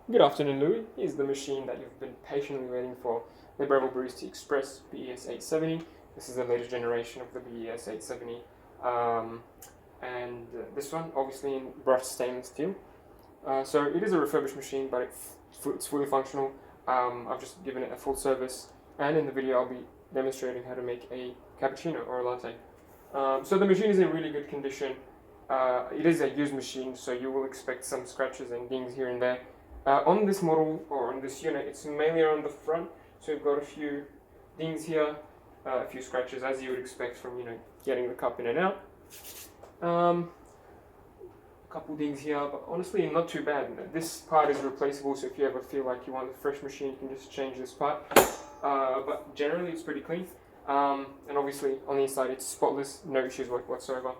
Good afternoon, Loui. Here's the machine that you've been patiently waiting for, the Breville Barista Express BES870. This is the latest generation of the BES870. This one, obviously in brushed stainless steel. So it is a refurbished machine, but it's fully functional. I've just given it a full service, and in the video I'll be demonstrating how to make a cappuccino or a latte. So the machine is in really good condition. It is a used machine, so you will expect some scratches and dings here and there. On this model, or on this unit, it's mainly around the front, so we've got a few dings here, a few scratches, as you would expect from, getting the cup in and out. A couple dings here, but honestly not too bad. This part is replaceable, so if you ever feel like you want a fresh machine, you can just change this part. But generally it's pretty clean. And obviously on the inside it's spotless, no issues whatsoever.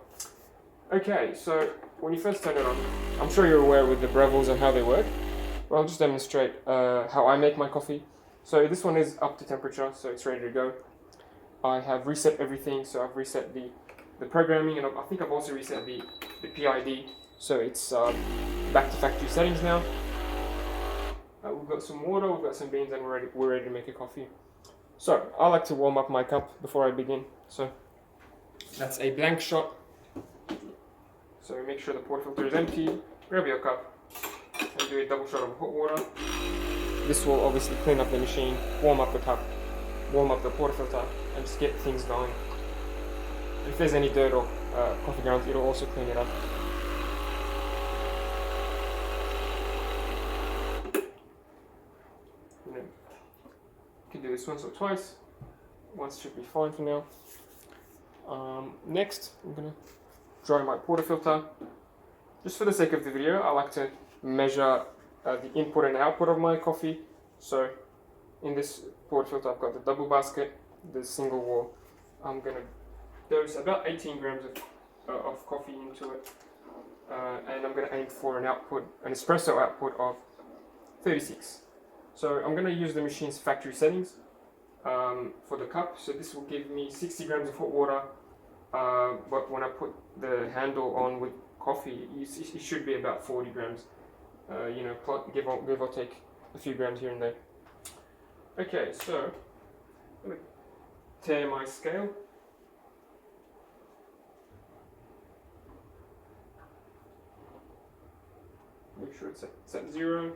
Okay, so when you first turn it on, I'm sure you're aware with the Brevilles and how they work. Well, I'll just demonstrate how I make my coffee. So this one is up to temperature, so it's ready to go. I have reset everything, so I've reset the programming, and I think I've also reset the PID, so it's back to factory settings now. We've got some water, we've got some beans, and we're ready to make a coffee. So I like to warm up my cup before I begin. So that's a blank shot. So make sure the portafilter is empty. Grab your cup and do a double shot of hot water. This will obviously clean up the machine, warm up the cup, warm up the portafilter, and just get things going. If there's any dirt or coffee grounds, it'll also clean it up. You can do this once or twice. Once should be fine for now. Next, I'm going to dry my portafilter. Just for the sake of the video, I like to measure the input and output of my coffee. So in this portafilter, I've got the double basket, the single wall. I'm going to dose about 18 grams of coffee into it, and I'm going to aim for an espresso output of 36. So I'm going to use the machine's factory settings for the cup. So this will give me 60 grams of hot water, but when I put the handle on with coffee, it should be about 40 grams. Give or take a few grams here and there. Okay, so I'm going to tear my scale. Make sure it's at 0.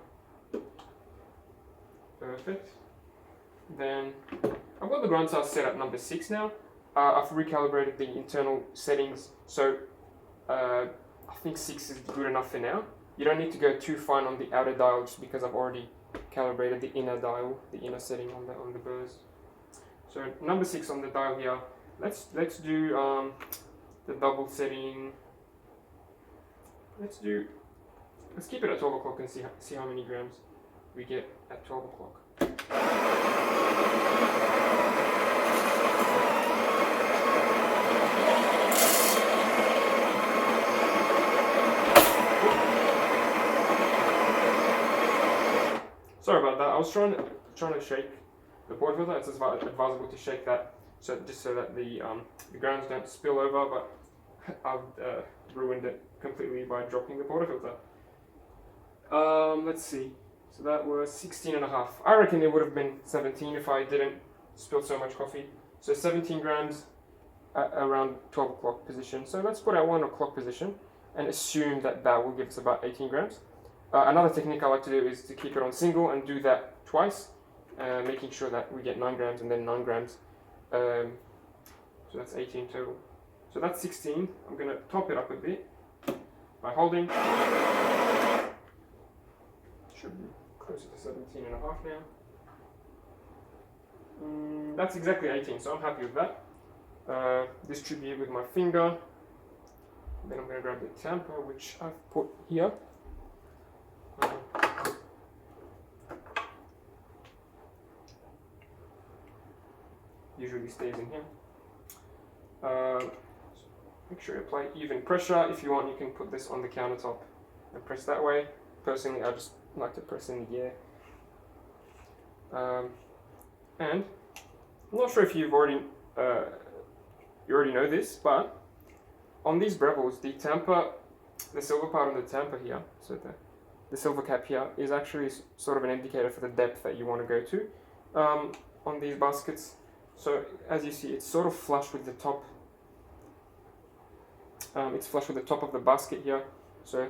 Perfect. Then I've got the ground size set at number 6 now. I've recalibrated the internal settings, so I think 6 is good enough for now. You don't need to go too fine on the outer dial, just because I've already calibrated the inner dial, the inner setting on the BES. So number 6 on the dial here. Let's do the double setting. Let's keep it at 12 o'clock and see how many grams we get at 12 o'clock. Sorry about that. I was trying to shake the portafilter. It's advisable to shake that, so that the grounds don't spill over. But I've ruined it completely by dropping the portafilter. Let's see. So that was 16.5. I reckon it would have been 17 if I didn't spill so much coffee. So 17 grams at around 12 o'clock position. So let's put at 1 o'clock position and assume that will give us about 18 grams. Another technique I like to do is to keep it on single and do that twice, making sure that we get 9 grams and then 9 grams. So that's 18 total. So that's 16. I'm going to top it up a bit by holding. Should be closer to 17.5 now. That's exactly 18, so I'm happy with that. Distribute with my finger. Then I'm going to grab the tamper, which I've put here. Usually stays in here. Make sure you apply even pressure. If you want, you can put this on the countertop and press that way. Personally, I just like to press in the air. And I'm not sure if you already know this, but on these Brevilles, the silver part on the tamper here, so the silver cap here is actually sort of an indicator for the depth that you want to go to on these baskets. So as you see, it's sort of flush with the top. It's flush with the top of the basket here. So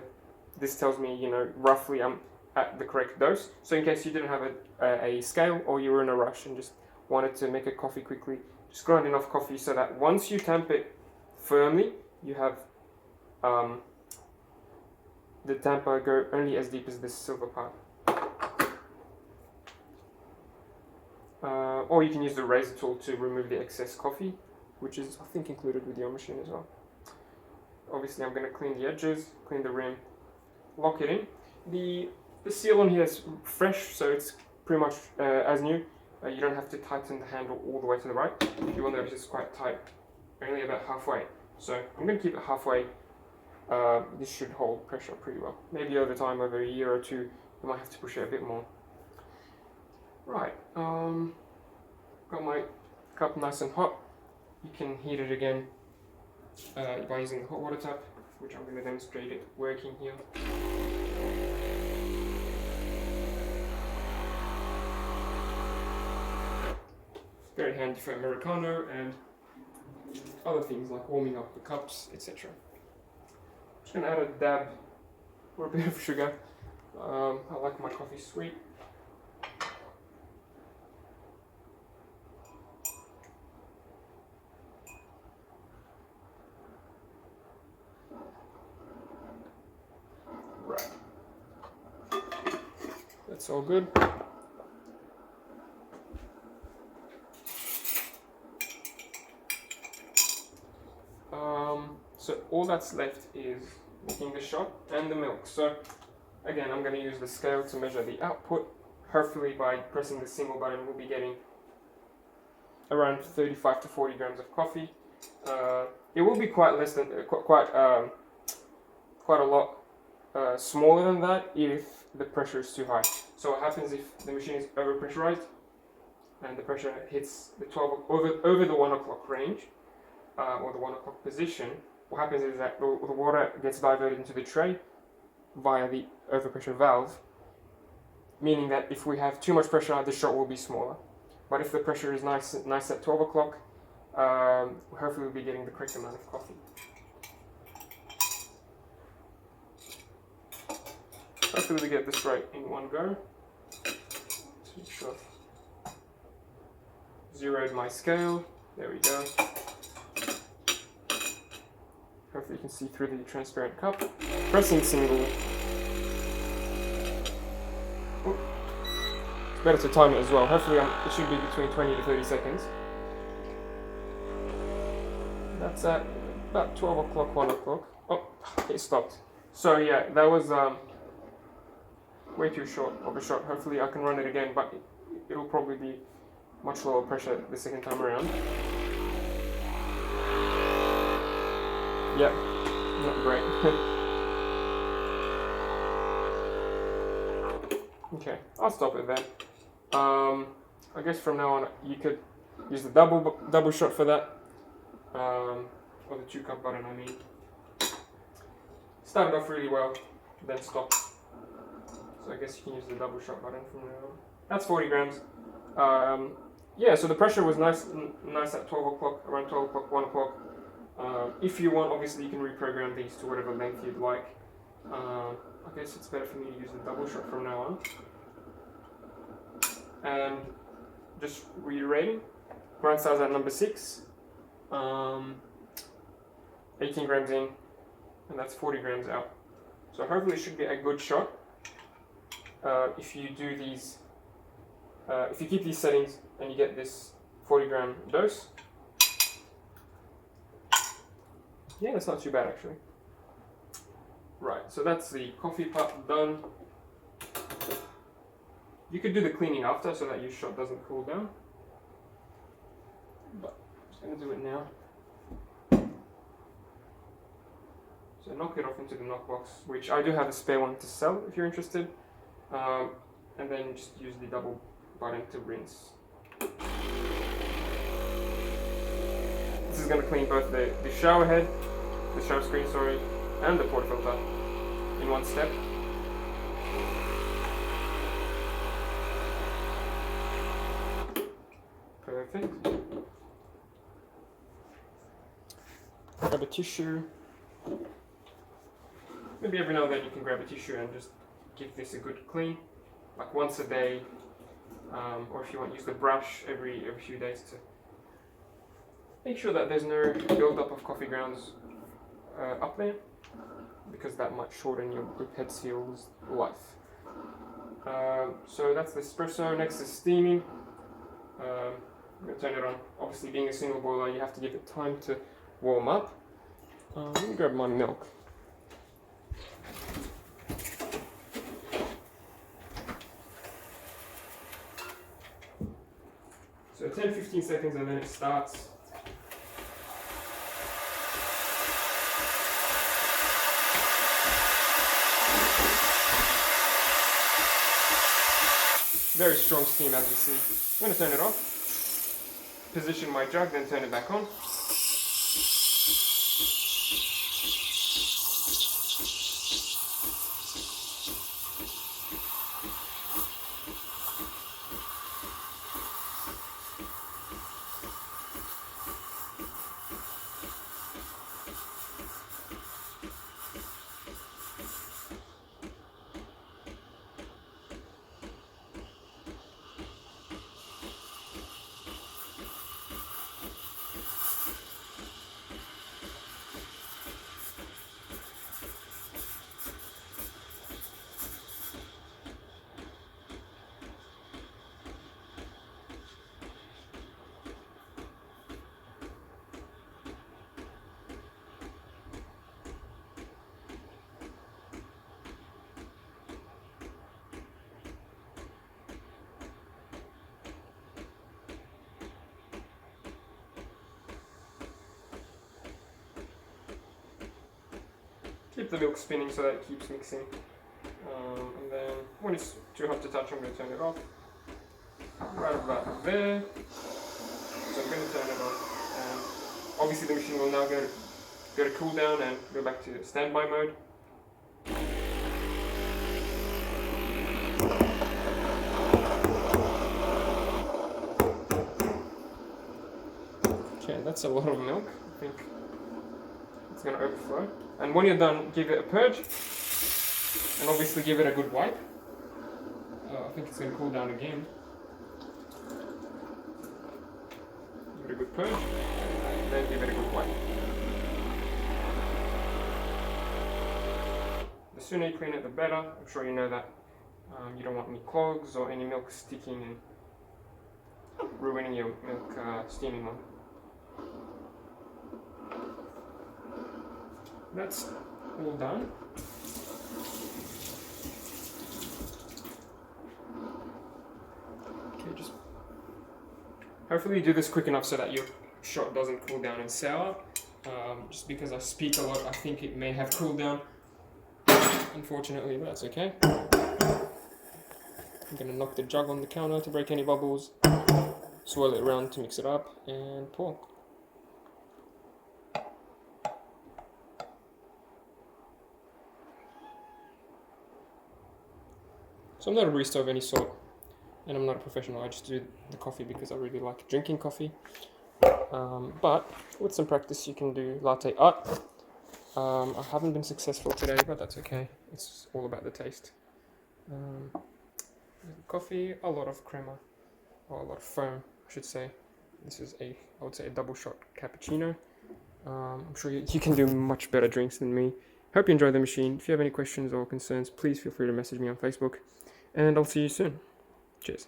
this tells me, you know, roughly I'm at the correct dose. So in case you didn't have a scale, or you were in a rush and just wanted to make a coffee quickly, just grind enough coffee so that once you tamp it firmly, you have the tamper go only as deep as this silver part. Or you can use the razor tool to remove the excess coffee, which is, I think, included with your machine as well. Obviously, I'm going to clean the edges, clean the rim, lock it in. The seal on here is fresh, so it's pretty much as new. You don't have to tighten the handle all the way to the right. You will notice it's quite tight, only about halfway. So I'm going to keep it halfway. This should hold pressure pretty well. Maybe over time, over a year or two, you might have to push it a bit more. Right, got my cup nice and hot. You can heat it again by using the hot water tap, which I'm going to demonstrate it working here. Very handy for Americano and other things like warming up the cups, etc. Just going to add a dab or a bit of sugar. I like my coffee sweet. Right. That's all good. So all that's left is making the shot and the milk. So again, I'm going to use the scale to measure the output. Hopefully by pressing the single button, we'll be getting around 35 to 40 grams of coffee. It will be quite less than quite a lot smaller than that if the pressure is too high. So what happens if the machine is over pressurized and the pressure hits the 12 over the 1 o'clock range or the 1 o'clock position? What happens is that the water gets diverted into the tray via the overpressure valve, meaning that if we have too much pressure, the shot will be smaller. But if the pressure is nice at 12 o'clock, hopefully we'll be getting the correct amount of coffee. Hopefully we get this right in one go. Sure. Zeroed my scale. There we go. Hopefully you can see through the transparent cup. Pressing single. Ooh. It's better to time it as well. Hopefully it should be between 20 to 30 seconds. That's at about 12 o'clock, 1 o'clock. Oh, it stopped. So yeah, that was way too short of a shot. Hopefully I can run it again, but it'll probably be much lower pressure the second time around. Yep, not great. Okay, I'll stop it there. I guess from now on you could use the double shot for that, or the 2-cup button. I mean, started off really well, then stopped. So I guess you can use the double shot button from now on. That's 40 grams. Yeah, so the pressure was nice at 12 o'clock, around 12 o'clock, 1 o'clock. If you want, obviously you can reprogram these to whatever length you'd like. I guess it's better for me to use the double shot from now on. And just reiterating, grind size at number 6, 18 grams in, and that's 40 grams out. So hopefully it should be a good shot. If you do these, if you keep these settings and you get this 40 gram dose, yeah, that's not too bad actually. Right, so that's the coffee part done. You could do the cleaning after so that your shot doesn't cool down. But I'm just going to do it now. So knock it off into the knockbox, which I do have a spare one to sell if you're interested. And then just use the double button to rinse. This is going to clean both the shower head, the shower screen, sorry, and the port filter in one step. everything. Grab a tissue. Maybe every now and then you can grab a tissue and just give this a good clean, like once a day, or if you want, use the brush every few days to make sure that there's no build-up of coffee grounds up there, because that might shorten your pet seal's life. So that's the espresso. Next is steaming. I'm going to turn it on. Obviously, being a single boiler, you have to give it time to warm up. Let me grab my milk. So 10-15 seconds and then it starts. Very strong steam, as you see. I'm going to turn it off, position my jug, then turn it back on. Keep the milk spinning so that it keeps mixing. And then when it's too hot to touch, I'm going to turn it off. Right about there. So I'm going to turn it on. And obviously the machine will now go to cool down and go back to standby mode. Okay, that's a lot of milk. I think it's going to overflow. And when you're done, give it a purge, and obviously give it a good wipe. I think it's going to cool down again. Give it a good purge, and then give it a good wipe. The sooner you clean it, the better. I'm sure you know that. You don't want any clogs or any milk sticking and ruining your milk steaming one. That's all done. Okay, just hopefully you do this quick enough so that your shot doesn't cool down and sour. Just because I speak a lot, I think it may have cooled down, unfortunately, but that's okay. I'm going to knock the jug on the counter to break any bubbles, swirl it around to mix it up, and pour. So I'm not a barista of any sort, and I'm not a professional. I just do the coffee because I really like drinking coffee. But with some practice you can do latte art. I haven't been successful today, but that's okay. It's all about the taste. Coffee, a lot of crema, or a lot of foam, I should say. This is I would say a double shot cappuccino. I'm sure you can do much better drinks than me. Hope you enjoy the machine. If you have any questions or concerns, please feel free to message me on Facebook. And I'll see you soon. Cheers.